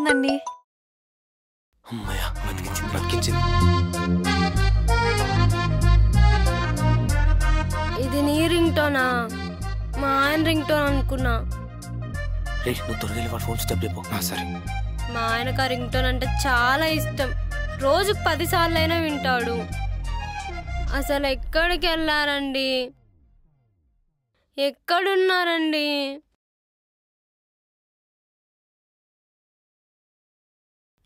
ఉందండి. అమ్మయ్య, బతికించింది. ఇది నీ రింగ్ టోనా? మా ఆయన రింగ్ టోన్ అనుకున్నా. నువ్వు త్వరగా వాడు ఫోన్ స్టెప్ చెప్పు. సరే. మా ఆయనకు ఆ రింగ్ టోన్ అంటే చాలా ఇష్టం. రోజుకు 10 సార్లు అయినా వింటాడు. అసలు ఎక్కడికి వెళ్ళారండి? ఎక్కడున్నారండి?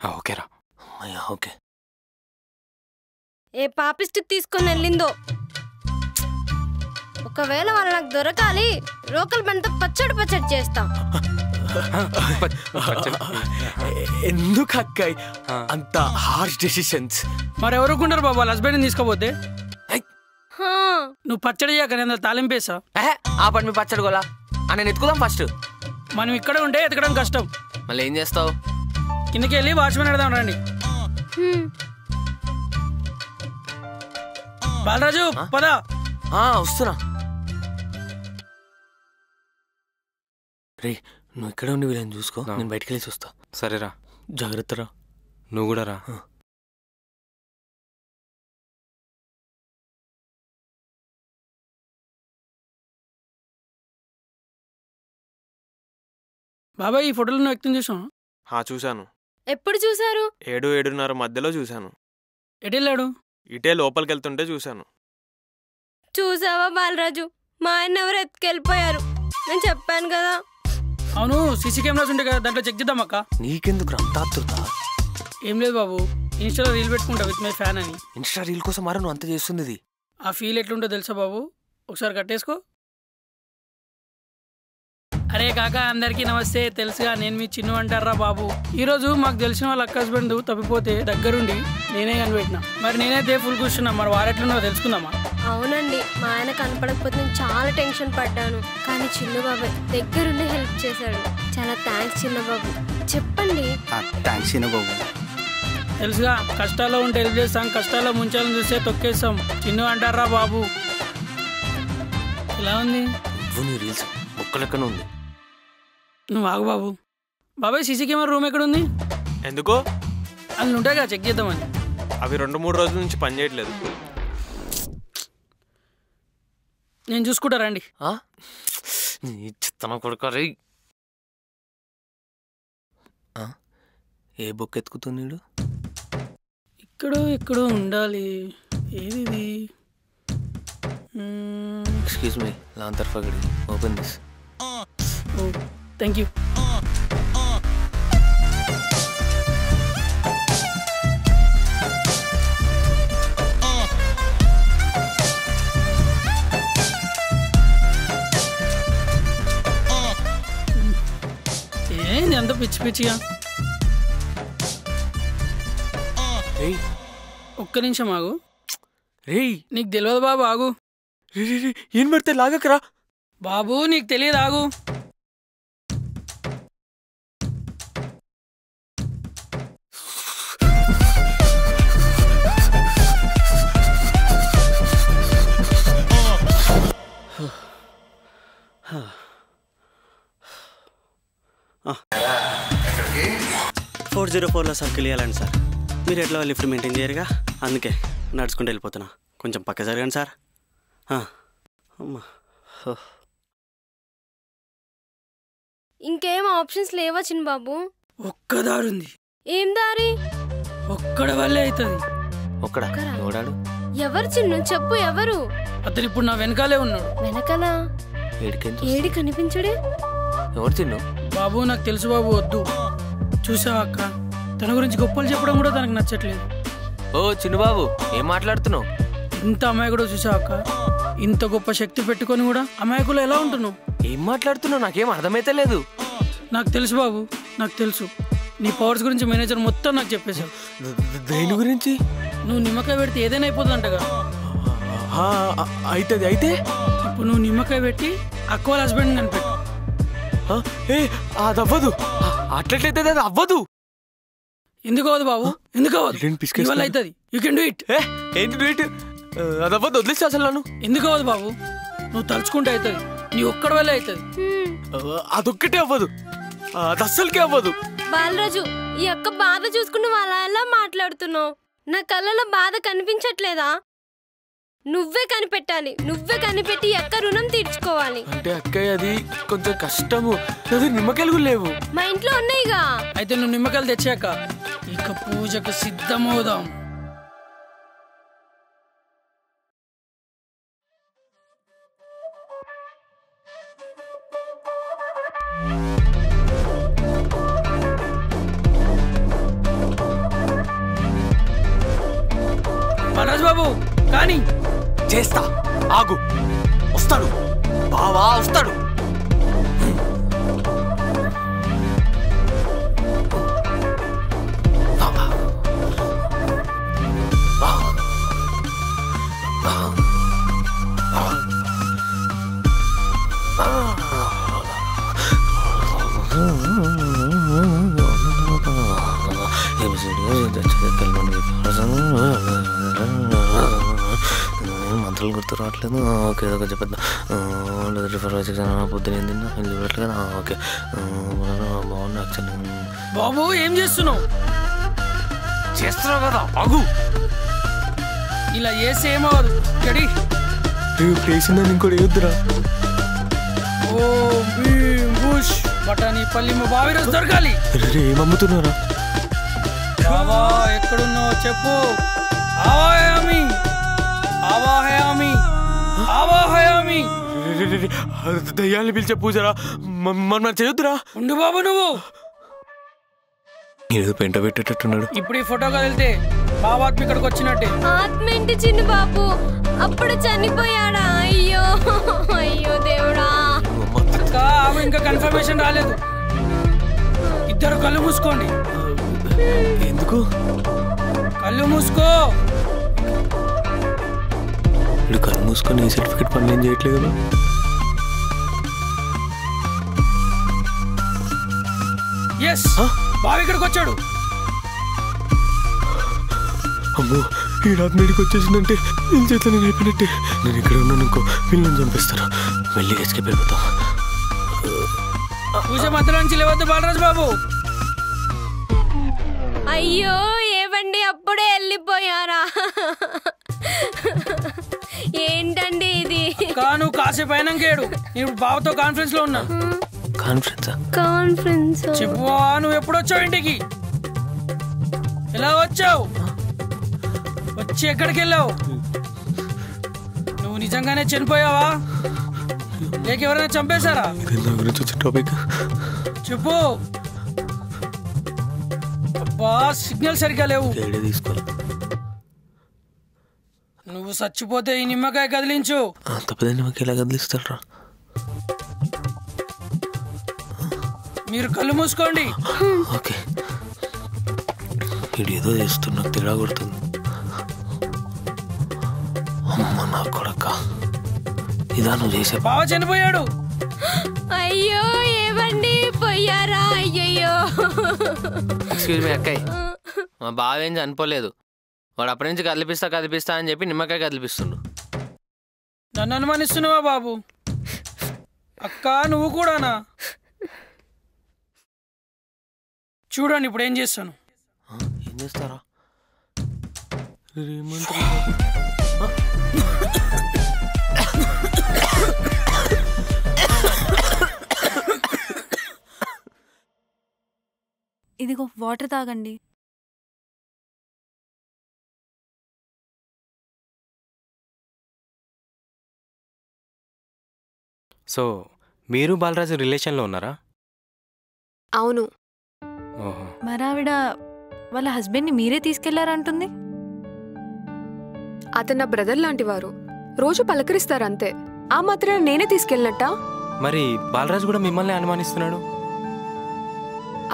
ఓకేరా. అమ్మయ్య, ఓకే. ఏ పాపిస్టిక్ తీసుకొని వెళ్ళిందో. ఒకవేళ వాళ్ళు నాకు దొరకాలి, రోకల్ బండితో పచ్చడి చేస్తా. ఎందుకు అక్కాయ్ అంత హార్ష్ డెసిషన్స్? మరెవరుకుంటారు బాబు? వాళ్ళ హస్బెండ్ని తీసుకోపోతే నువ్వు పచ్చడి చేయక నేను తాలింపేసా. ఆ పని మీ పచ్చడి గోలా అని ఎత్తుకుదాం ఫస్ట్. మనం ఇక్కడ ఉంటే ఎతకడం కష్టం. మళ్ళీ ఏం చేస్తావు? కిందకి వెళ్ళి వాచ్మెన్ అడదాం రండి. బాలరాజు పద. వస్తున్నా. రే, నువ్వు ఇక్కడ ఉండి వీళ్ళని చూసుకో, నేను బయటికి వెళ్ళి చూస్తా. సరేరా, జాగ్రత్తరా. నువ్వు కూడా రా. బాబాయ్, ఈ ఫోటోలో నువ్వు వ్యక్తం చూసావు? చూశాను. ఎప్పుడు చూసారు? 7-7:30 మధ్యలో చూశాను. ఎటు వెళ్ళాడు? ఇటే లోపలికి వెళ్తుంటే చూశాను. చూసావా బాలరాజు, మా ఆయన ఎవరు ఎత్తుకెళ్ళిపోయారు. నేను చెప్పాను కదా. అవును, సీసీ కెమెరాస్ ఉంటాయి కదా, దాంట్లో చెక్ చేద్దాం అక్క. నీకెందుకు అంత ఆత్రుత? ఏం లేదు బాబు, ఇన్స్టాలో రీల్ పెట్టుకుంటా విత్ మై ఫ్యాన్ అని. ఇన్స్టా రీల్ కోసం మారు నువ్వు అంత చేస్తుంది? ఆ ఫీల్ ఎట్లుంటో తెలుసా బాబు? ఒకసారి కట్టేసుకో. అరే కాక, అందరికీ నమస్తే. తెలుసుగా, నేను మీ చిన్ను అంటారా బాబు. ఈరోజు మాకు తెలిసిన వాళ్ళ అక్క హస్బెండ్ తప్పిపోతే దగ్గరుండి నేనే కనిపెట్టినా. మరి నేనైతే ఫుల్ కూర్చున్నా. మరి వారెట్లున్నో తెలుసుకుందామా? అవునండి, మా ఆయన కనపడకపోతే నేను చాలా టెన్షన్ పడ్డాను. కానీ చిన్నుబాబు దగ్గరుండి హెల్ప్ చేశాడు. చాలా థ్యాంక్స్ చిన్నబాబు. చెప్పండి. థ్యాంక్స్ చిన్నబాబు. తెలుసుగా, కష్టాల్లో ఉంటే హెల్ప్ చేస్తాం, కష్టాల్లో ముంచాలని చూస్తే తొక్కేస్తాం. చిన్ను అంటారా బాబు. ఎలా ఉంది? రీల్స్ ఒక్కలెక్కనే ఉంది. నువ్వు ఆగు బాబు. బాబాయ్, సీసీ కెమెరా రూమ్ ఎక్కడుంది? ఎందుకో అన్నీ ఉంటాయి కదా, చెక్ చేద్దామని. అవి 2-3 రోజుల నుంచి పని చేయట్లేదు. నేను చూసుకుంటా రండి. చిత్తన కొడుకు. ఏ బుక్ ఎత్తుకుతుంది? ఎక్కడో ఉండాలి. ఏది? ఎక్స్క్యూజ్ మీ, లాంతర్ ఫగడి, open this. Oh, thank you. ఏంది అంత పిచ్చిగా? ఒక్క నిమిషం ఆగు. నీకు తెలియదు బాబు, ఆగు. ఏం పడితే లాగకరా బాబు, నీకు తెలియదు, ఆగు. ఫోర్ 404లో సర్కిల్ ఇవ్వాలండి సార్. మీరు ఎట్లా లిఫ్ట్ మెయింటైన్ చేయరుగా, అందుకే నడుచుకుంటూ వెళ్ళిపోతున్నా. కొంచెం పక్క జరగండి సార్. అమ్మా, ఇంకేం ఆప్షన్స్ లేవా చిన్నబాబు? ఒక్క దారి ఉంది. ఏం దారి? ఒక్కడ వల్లే అవుతుంది. ఒక్కడా? ఎవడాడు? ఎవరు చిన్ను? చెప్పు, ఎవరు? అతను ఇప్పుడు నా వెనకాలే ఉన్నాడు. వెనకాల? ఏడి కనిపించడే? ఎవరు చిన్ను? బాబు, నాకు తెలుసు బాబు, వద్దు. చూసావా అక్క, తన గురించి గొప్పలు చెప్పడం కూడా తనకు నచ్చట్లేదు. ఓ చిన్ను బాబు, ఏం మాట్లాడుతున్నావు? ఇంత అమాయకుడు చూసావా అక్క? ఇంత గొప్ప శక్తి పెట్టుకొని కూడా అమాయకులు ఎలా ఉంటున్నావు? ఏం మాట్లాడుతున్నావు? నాకేం అర్థమైతే లేదు. నాకు తెలుసు బాబు, నాకు తెలుసు. నీ పవర్స్ గురించి మేనేజర్ మొత్తం నాకు చెప్పేశావు. దేని గురించి? నువ్వు నిమ్మకాయ పెడితే ఏదైనా అయిపోతుందంటగా. అవుతుంది. అయితే ఇప్పుడు నువ్వు నిమ్మకాయ పెట్టి అక్క వాళ్ళ హస్బెండ్ కనిపెట్టు. అది అవ్వదు. అట్లట్లయితే అది అవ్వదు. ఎందుకు అవ్వదు బాబు? ఎందుకు అవ్వదు? ఇవాళ అవుతుంది. You can do it. ఏంటి డూ ఇట్? అది అవ్వదు, వదిలేసి అసలు నన్ను. ఎందుకు అవ్వదు బాబు? నువ్వు తలుచుకుంటే అవుతుంది. నీ ఒక్కడి వల్లే అవుతుంది. అదొక్కటే అవ్వదు, అది అస్సలకే అవ్వదు. బాలరాజు, ఈ అక్క బాధ చూసుకుని వాళ్ళ ఎలా మాట్లాడుతున్నావు? నా కళ్ళలో బాధ కనిపించట్లేదా? నువ్వే కనిపెట్టాలి. నువ్వే కనిపెట్టి ఈ అక్క రుణం తీర్చుకోవాలి. అంటే అక్కయ్య అది కొంచెం కష్టము. అది నిమ్మకాయలు కూడా లేవు. మా ఇంట్లో ఉన్నాయిగా. అయితే నువ్వు నిమ్మకాయలు తెచ్చాక ఇక పూజకు సిద్ధమవుదాం. బాలరాజు బాబు కానీ చేస్తా, ఆగు. వస్తాడు బావా, వస్తాడు. మంత్రాలు గుర్తు రావట్లేదు. ఓకే, ఏదో కొంచెం పెద్ద పొద్దున ఏంది కదా. ఓకే బాగుంది. యాక్చువల్లీ బాబు ఏం చేస్తున్నావు? చేస్తున్నావు కదా, ఆగు. ఇలా చేసి ఏమవదు. చెడి ప్లేసిందని ఇంకోటి వేద్దురా. ఓ బుష్ బటానీ పల్లి మా బావి రోజు దొరకాలి. ఏమమ్ముతున్నారా? బాబా ఎక్కడున్నావు చెప్పు. ఆవాహయామి ఆవాహయామి ఆవాహయామి. దయ్యాన్ని పిలిచే పూజరా, మనం చేయొద్దురా. ఉండు బాబు నువ్వు. ఏదో పెంట పెట్టేటట్టున్నాడు. ఇప్పుడు ఈ ఫోటో కదిలితే బాబు ఆత్మ ఇక్కడికి వచ్చినట్టే. ఆత్మ ఏంటి చిన్న బాబు? అప్పుడు చనిపోయాడా? అయ్యో అయ్యో దేవుడా. అక్క ఆమె ఇంకా కన్ఫర్మేషన్ రాలేదు. ఇద్దరు కళ్ళు మూసుకోండి. ఎందుకు? కళ్ళు మూసుకో. ఇప్పుడు కళ్ళు మూసుకొని సర్టిఫికేట్ పనులు ఏం చేయట్లేదు కదా. ఎస్, బావి ఇక్కడికి వచ్చాడు. అమ్మో, ఈ రాత్రి మీడికి వచ్చేసిందంటే ఏం చేత నేను అయిపోయినట్టే. నేను ఇక్కడ ఉన్నాను ఇంకో వీళ్ళని చంపిస్తాను. మళ్ళీ ఎస్కేప్ అయిపోతాం. పూజ మధ్య నుంచి లేవద్దు బాలరాజు బాబు. అయ్యో ఏవండి, అప్పుడే వెళ్ళిపోయారా? ఏంటండి ఇది? కాను కాసేపు అయినాకేడు. నేను బావతో కాన్ఫరెన్స్ లో ఉన్నా. కాన్ఫరెన్స్ చెప్పు, నువ్వు ఎప్పుడు వచ్చావు ఇంటికి? ఎలా వచ్చావు? వచ్చి ఎక్కడికి వెళ్ళావు? నువ్వు నిజంగానే చనిపోయావా లేక ఎవరైనా చంపేశారా? చెప్పు. అబ్బా సిగ్నల్ సరిగ్గా లేవు. నువ్వు చచ్చిపోతే ఈ నిమ్మకాయ కదిలించు. తప్పదే నిమ్మకాయ ఎలా కదిలిస్తారా? మీరు కళ్ళు మూసుకోండి. ఓకే, వీడు ఏదో చేస్తున్నా తేడా కొడుతుంది. అమ్మ నా కొడక, ఇదా నువ్వు చేసే? బావ చనిపోయాడు. అయ్యో ఏవండి, పోయారా? అయ్యయ్యో. ఎక్స్క్యూజ్ మీ అక్కయ్య, మా బావ ఏం చనిపోలేదు. వాడు అప్పటి నుంచి కదిలిపిస్తా అని చెప్పి నిమ్మకాయ కదిలిపిస్తుండు. నన్ను అనుమానిస్తున్నావా బాబు? అక్క నువ్వు కూడానా? చూడండి ఇప్పుడు ఏం చేస్తాను. ఏం చేస్తారా? ఇదిగో వాటర్ తాగండి. సో మీరు బాలరాజు రిలేషన్లో ఉన్నారా? అవును. ఓహో, మరావిడ వాళ్ళ హస్బెండ్ని మీరే తీసుకెళ్లారంటుంది. అతను నా బ్రదర్ లాంటి వారు. రోజు పలకరిస్తారంతే. ఆ మాత్రం నేనే తీసుకెళ్ళినట్టా? మరి బాలరాజు కూడా మిమ్మల్ని అనుమానిస్తున్నాడు.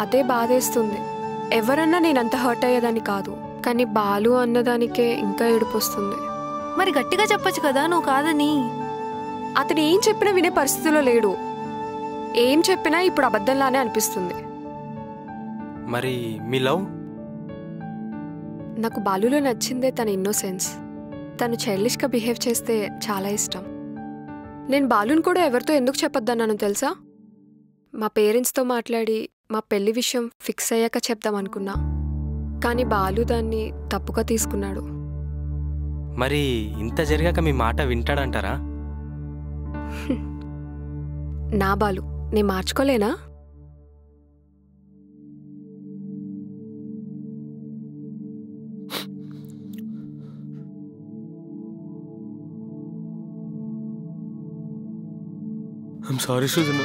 అదే బాధేస్తుంది. ఎవరన్నా నేనంత హర్ట్ అయ్యేదాన్ని కాదు, కానీ బాలు అన్నదానికే ఇంకా ఏడుపొస్తుంది. మరి గట్టిగా చెప్పొచ్చు కదా నువ్వు కాదని. అతను ఏం చెప్పినా వినే పరిస్థితిలో లేడు. ఏం చెప్పినా ఇప్పుడు అబద్ధంలానే అనిపిస్తుంది. మరి మీ లవ్? నాకు బాలులో నచ్చిందే తన ఇన్నోసెన్స్. తను చైల్డిష్గా బిహేవ్ చేస్తే చాలా ఇష్టం. నేను బాలుని కూడా ఎవరితో ఎందుకు చెప్పొద్దన్నాను తెలుసా? మా పేరెంట్స్తో మాట్లాడి మా పెళ్లి విషయం ఫిక్స్ అయ్యాక చెప్దామనుకున్నా, కానీ బాలు దాన్ని తప్పుగా తీసుకున్నాడు. మరి ఇంత జరిగాక మీ మాట వింటాడంటారా? నా బాలు, నేను మార్చుకోలేనా? ఐమ్ సారీ సృజన.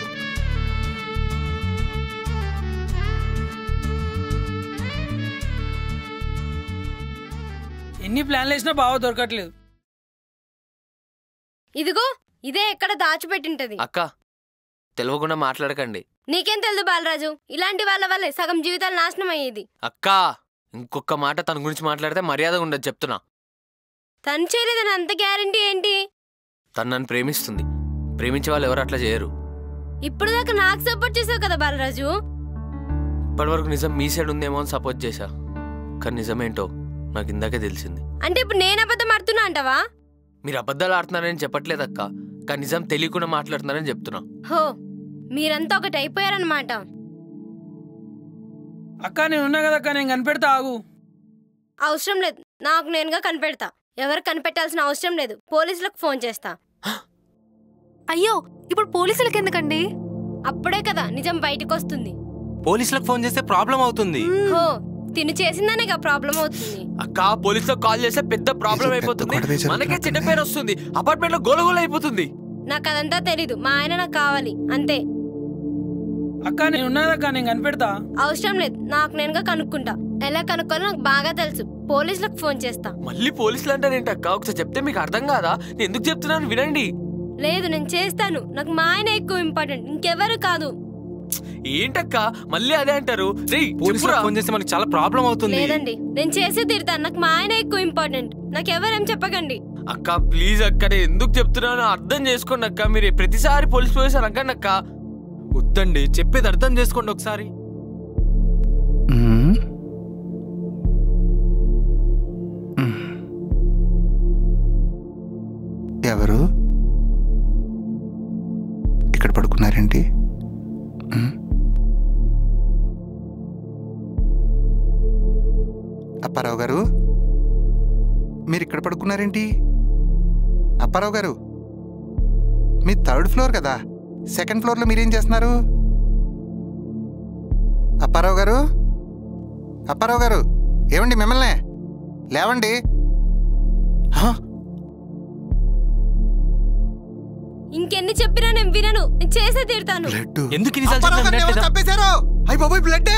ఎన్ని ప్లాన్లు వేసినా బావ దొరకట్లేదు. ఇదిగో ఇదే ఎక్కడ దాచిపెట్టింటది. అక్క తెలియకుండా మాట్లాడకండి. నీకేం తెలుసు బాలరాజు, ఇలాంటి వాళ్ళ వల్లే సగం జీవితాలు నాశనం అయ్యేది. అక్క ఇంకొక మాట తన గురించి మాట్లాడితే మర్యాద ఉండదు చెప్తున్నా. తను చేయలేదని అంత గ్యారంటీ ఏంటి? తను నన్ను ప్రేమిస్తుంది. ప్రేమించే వాళ్ళు ఎవరు అట్లా చేయరు. ఇప్పుడు దాకా నాకు సపోర్ట్ చేసావు కదా బాలరాజు. ఇప్పటివరకు నిజం మీ సైడ్ ఉందేమో అని సపోర్ట్ చేశా, కానీ నిజమేంటో నాకు ఇందాకే తెలిసింది. అంటే ఇప్పుడు నేను అబద్ధం ఆడుతున్నా అంటావా? మీరు అబద్ధాలు ఆడుతున్నారని చెప్పట్లేదు అక్క, కానీ నిజం తెలియకుండా మాట్లాడుతున్నారని చెప్తున్నా. హో, మీరంతా ఒకటి అయిపోయారనమాట. అక్క నేను ఉన్నా కదా అక్క, నేను కనిపెడతా, ఆగు. అవసరం లేదు, నాకు నేనుగా కనిపెడతా. ఎవరు కనిపెట్టాల్సిన అవసరం లేదు, పోలీసులకు ఫోన్ చేస్తా. అయ్యో, ఇప్పుడు పోలీసులకు ఎందుకండి? అప్పుడే కదా నిజం బయటకు వస్తుంది. పోలీసులకు ఫోన్ చేస్తే ప్రాబ్లం అవుతుంది. హో, తిను చేసిందనేగా ప్రాబ్లం అవుతుంది. అక్క పోలీసులకు కాల్ చేస్తే పెద్ద ప్రాబ్లం అయిపోతుంది, మనకే చెడ్డ పేరు వస్తుంది, అపార్ట్మెంట్ లో గోలగోల అయిపోతుంది. నాకు అదంతా తెలీదు, మా ఆయన నాకు కావాలి అంతే. అక్క నేను ఉన్నదక్క, నేను కనిపెడతా. అవసరం లేదు, నాకు నేనుగా కనుక్కుంటా. ఎలా కనుక్కోవాలో నాకు బాగా తెలుసు. పోలీసులకు ఫోన్ చేస్తా. మళ్ళీ పోలీసులు అంటారేంటి అక్క? ఒకసారి చెప్తే మీకు అర్థం కాదా? నేను ఎందుకు చెప్తున్నాను వినండి. లేదు, నేను చేస్తాను. నాకు మా ఆయన ఎక్కువ ఇంపార్టెంట్, ఇంకెవరు కాదు. ఏంటక్క మళ్ళీ అదే అంటారు? పోలీసులకు ఫోన్ చేస్తే మనకి చాలా ప్రాబ్లం అవుతుంది. లేదండి, నేను చేసే తీరుతాను. నాకు మా ఆయన ఎక్కువ ఇంపార్టెంట్, నాకు ఎవరేం చెప్పకండి. అక్క ప్లీజ్ అక్క, నేను ఎందుకు చెప్తున్నానో అర్థం చేసుకోండి అక్క. మీరు ప్రతిసారి పోలీసు అనకండి అక్క. వద్దండి, చెప్పేది అర్థం చేసుకోండి ఒకసారి. ఎవరు ఇక్కడ పడుకున్నారేంటి? అప్పారావు గారు, మీరు ఇక్కడ పడుకున్నారేంటి? అప్పారావు గారు, మీ 3rd ఫ్లోర్ కదా, 2nd ఫ్లోర్లో మీరేం చేస్తున్నారు? అప్పారావు గారు, అప్పారావు గారు, ఏమండి మిమ్మల్నే లేవండి. ఇంకెన్ని చెప్పినా నేను వినను, నేను చేసే తీరుతాను. ఎందుకు చంపేశారు? అయ్యి బాబోయ్, బ్లడ్.